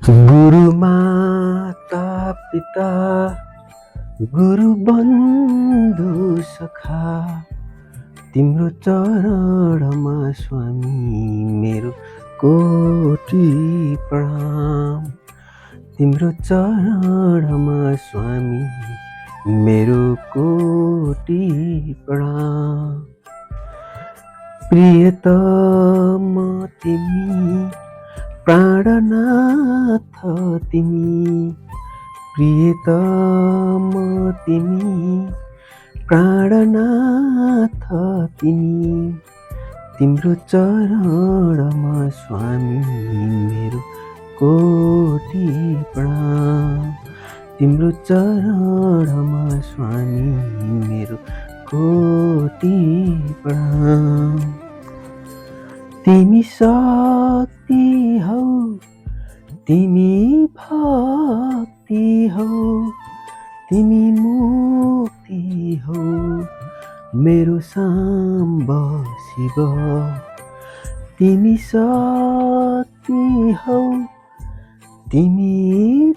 गुरु माता पिता गुरु बन्धु सखा तिम्रो चरणमा स्वामी मेरो कोटि प्रणाम। तिम्रो चरणमा स्वामी मेरो कोटि प्रणाम। प्रियतम तिमी प्राणनाथ तिमी, प्रियतम तिमी प्राणनाथ तिमी, तिम्रो चरणमा स्वामी मेरो कोटि प्रणाम। तिम्रो चरणमा स्वामी मेरो कोटि प्रणाम। तिमी शक्ति हौ, तिमी भक्ति हौ, तिमी मुक्ति हौ मेरो साम्ब शिव। तिमी शक्ति हौ, तिमी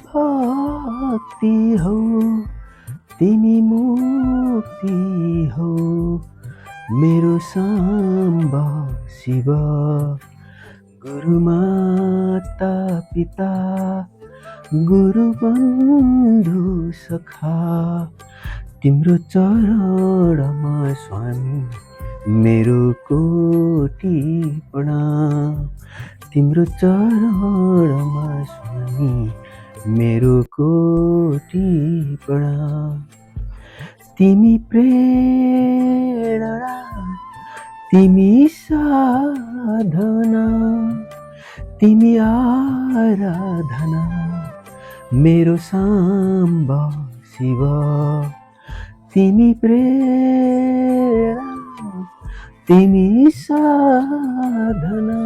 भक्ति हौ, तिमी मुक्ति हौ मेरो साम्ब शिव। गुरु माता पिता गुरु बन्धु सखा तिम्रो चरणमा स्वामी मेरो कोटि प्रणाम। तिम्रो चरणमा स्वामी मेरो कोटि प्रणाम। तिमी प्रेरणा, तिमी साधना, तिमी आराधना मेरो साम्ब शिव। तिमी प्रेरणा, तिमी साधना,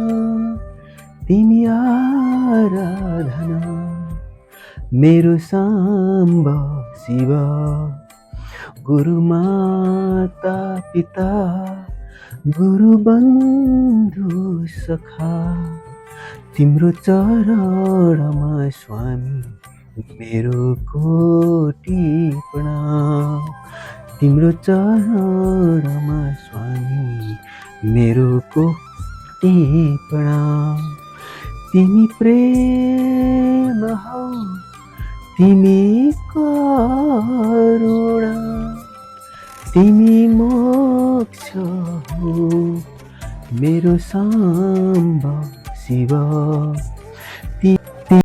तिमी आराधना मेरो साम्ब शिव। गुरु माता पिता गुरु बन्धु सखा तिम्रो चरणमा स्वामी मेरो कोटि प्रणाम। तिम्रो चरणमा स्वामी मेरो कोटि प्रणाम। तिमी प्रेम हौ, तिमी करुणा, तिमी मोक्ष हो मेरो साम्ब शिव।